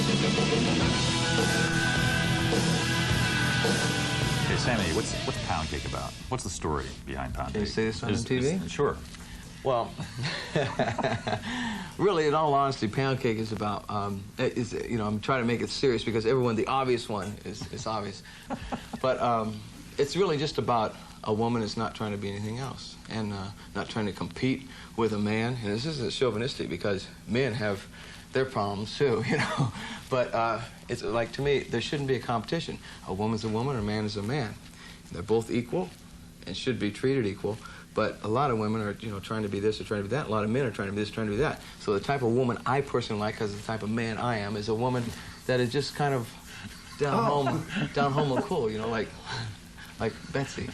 Hey, Sammy, what's Pound Cake about? What's the story behind Pound Cake? Can you say this on TV? Sure. Well, really, in all honesty, Pound Cake is about, you know, I'm trying to make it serious because everyone, the obvious one is obvious. But it's really just about a woman that's not trying to be anything else and not trying to compete with a man. And this isn't chauvinistic because men have their problems too, you know. But it's like, to me, there shouldn't be a competition. A woman's a woman, a man is a man. They're both equal and should be treated equal. But a lot of women are, you know, trying to be this or trying to be that. A lot of men are trying to be this, trying to be that. So the type of woman I personally like, because the type of man I am, is a woman that is just kind of down home and cool, you know, like Betsy.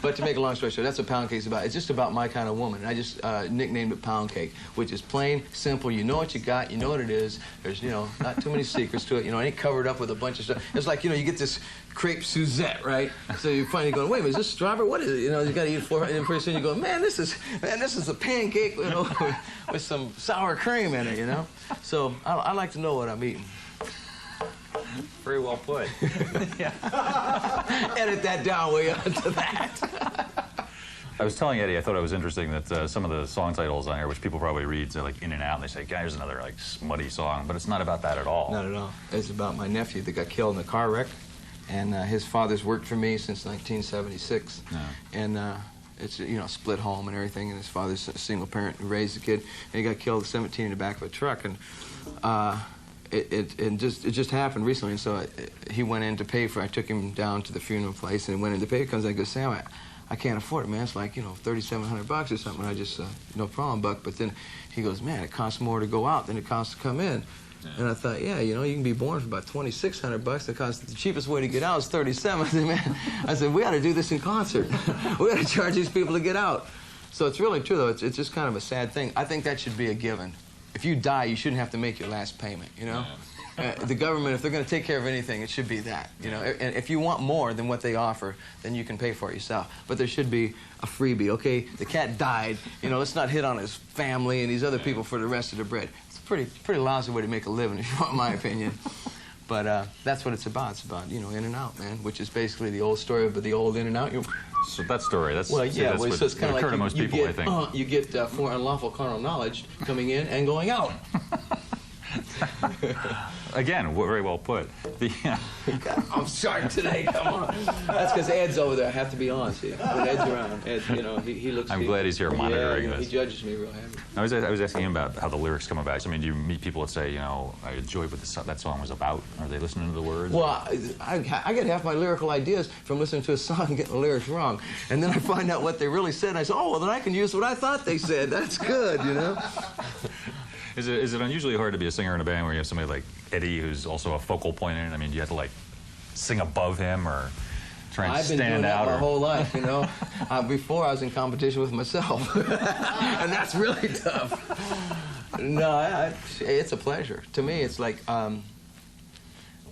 But to make a long story short, that's what Pound Cake's about. It's just about my kind of woman. I just nicknamed it Pound Cake, which is plain, simple. You know what you got. You know what it is. There's, you know, not too many secrets to it. You know, it ain't covered up with a bunch of stuff. It's like, you know, you get this crepe Suzette, right? So you're finally going, wait a minute, is this strawberry? What is it? You know, you got to eat 400, and pretty soon you go, man, this is a pancake, you know, with some sour cream in it, you know? So I like to know what I'm eating. Very well put. Edit that down way onto that. I was telling Eddie, I thought it was interesting that some of the song titles on here, which people probably read, say like In and Out, and they say, "God, here's another like smutty song," but it's not about that at all. Not at all. It's about my nephew that got killed in a car wreck, and his father's worked for me since 1976, and it's, you know, split home and everything, and his father's a single parent who raised the kid, and he got killed at 17 in the back of a truck, and it just happened recently, and so he went in to pay for it. I took him down to the funeral place, and he went in to pay. He comes, I go, Sam, I can't afford it, man. It's like, you know, $3,700 or something. I just, no problem, Buck. But then he goes, man, it costs more to go out than it costs to come in. Yeah. And I thought, yeah, you know, you can be born for about $2,600. It costs, the cheapest way to get out is $37. I said, man, I said, we ought to do this in concert. We ought to charge these people to get out. So it's really true, though. It's just kind of a sad thing. I think that should be a given. If you die, you shouldn't have to make your last payment, you know? The government, if they're going to take care of anything, it should be that, you know? And if you want more than what they offer, then you can pay for it yourself. But there should be a freebie, okay? The cat died, you know, let's not hit on his family and these other people for the rest of the bread. It's a pretty lousy way to make a living, if you want my opinion. But that's what it's about. It's about, you know, In and Out, man, which is basically the old story of the old In and Out. So that story, that's, well, yeah, that's so it's kind of like most people, get, I think. You get for unlawful carnal knowledge coming in and going out. Again, very well put. I'm sorry today, come on. That's because Ed's over there. I have to be on, see. When Ed's around, Ed, you know, he looks... I'm glad he's here monitoring you know, this. He judges me real heavy. I was asking him about how the lyrics come about. I mean, do you meet people that say, you know, I enjoyed what that song was about? Are they listening to the words? Well, I get half my lyrical ideas from listening to a song and getting the lyrics wrong. And then I find out what they really said, and I say, oh, well, then I can use what I thought they said. That's good, you know? Is it unusually hard to be a singer in a band where you have somebody like Eddie who's also a focal point in it? I mean, do you have to, like, sing above him or try and stand out? I've been doing that my whole life, you know. Before, I was in competition with myself. And that's really tough. No, it's a pleasure. To me, it's like, I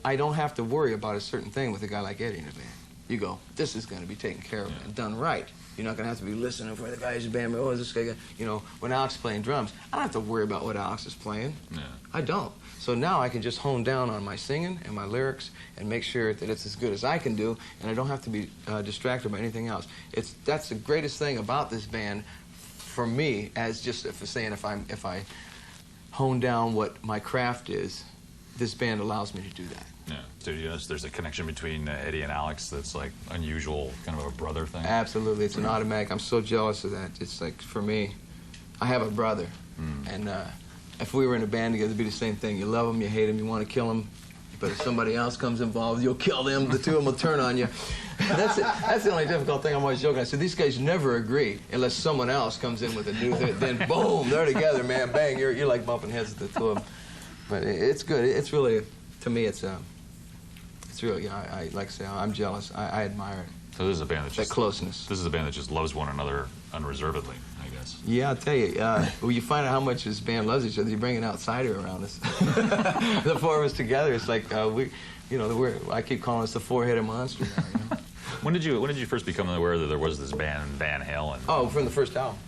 don't have to worry about a certain thing with a guy like Eddie in the band. You go, this is going to be taken care of and done right. You're not going to have to be listening for the guys in the band. Oh, is this guy? You know, when Alex is playing drums, I don't have to worry about what Alex is playing. Yeah. I don't. So now I can just hone down on my singing and my lyrics and make sure that it's as good as I can do, and I don't have to be distracted by anything else. That's the greatest thing about this band for me, as just if I hone down what my craft is, this band allows me to do that. Yeah. So there's a connection between Eddie and Alex that's like unusual, kind of a brother thing? Absolutely. It's an automatic. I'm so jealous of that. It's like, for me, I have a brother. And if we were in a band together, it'd be the same thing. You love him, you hate him, you want to kill him. But if somebody else comes involved, you'll kill them. The two of them will turn on you. That's the only difficult thing. I'm always joking. I said, these guys never agree unless someone else comes in with a new thing. Then, boom, they're together, man. Bang, you're like bumping heads with the two of them. But it's good. It's really, to me, it's really, I like I say, I'm jealous. I admire it. So this is a band that just... that closeness. This is a band that just loves one another unreservedly, I guess. Yeah, I'll tell you. When you find out how much this band loves each other, you bring an outsider around us. The four of us together, it's like I keep calling us the four-headed monster now, you know? When did you first become aware that there was this band, Van Halen? Oh, from the first album.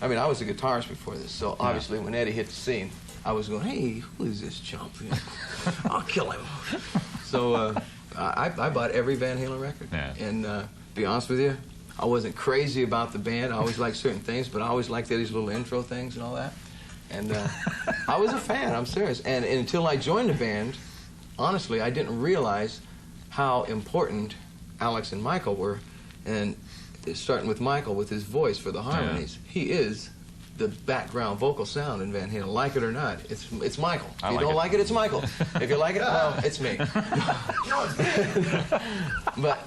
I mean, I was a guitarist before this, so obviously when Eddie hit the scene, I was going, hey, who is this chump? You know, I'll kill him. So I bought every Van Halen record. Yeah. And to be honest with you, I wasn't crazy about the band. I always liked certain things, but I always liked these little intro things and all that. And I was a fan, I'm serious. And until I joined the band, honestly, I didn't realize how important Alex and Michael were. And starting with Michael, with his voice for the harmonies, he is the background vocal sound in Van Halen. Like it or not, it's Michael. If you don't like it, it's Michael. If you like it, well, it's me. But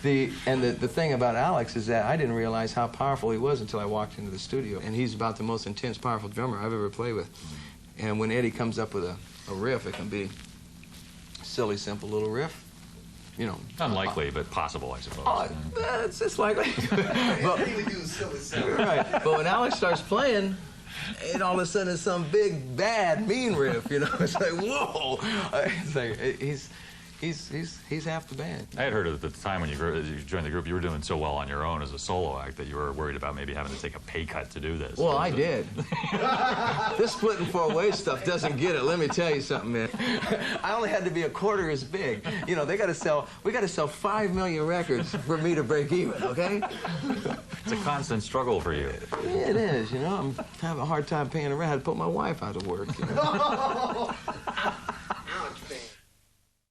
the thing about Alex is that I didn't realize how powerful he was until I walked into the studio. And he's about the most intense, powerful drummer I've ever played with. And when Eddie comes up with a riff, it can be a silly, simple little riff. You know, unlikely, but possible, I suppose. It's likely. Right. But when Alex starts playing, and all of a sudden it's some big, bad, mean riff, you know. It's like, whoa. It's like, he's half the band. I had heard at the time when you joined the group, you were doing so well on your own as a solo act that you were worried about maybe having to take a pay cut to do this. Well, I did. This splitting four-way stuff doesn't get it. Let me tell you something, man. I only had to be a quarter as big. You know, we got to sell 5 million records for me to break even, okay? It's a constant struggle for you. Yeah, it is, you know. I'm having a hard time paying the rent. I had to put my wife out of work, you know.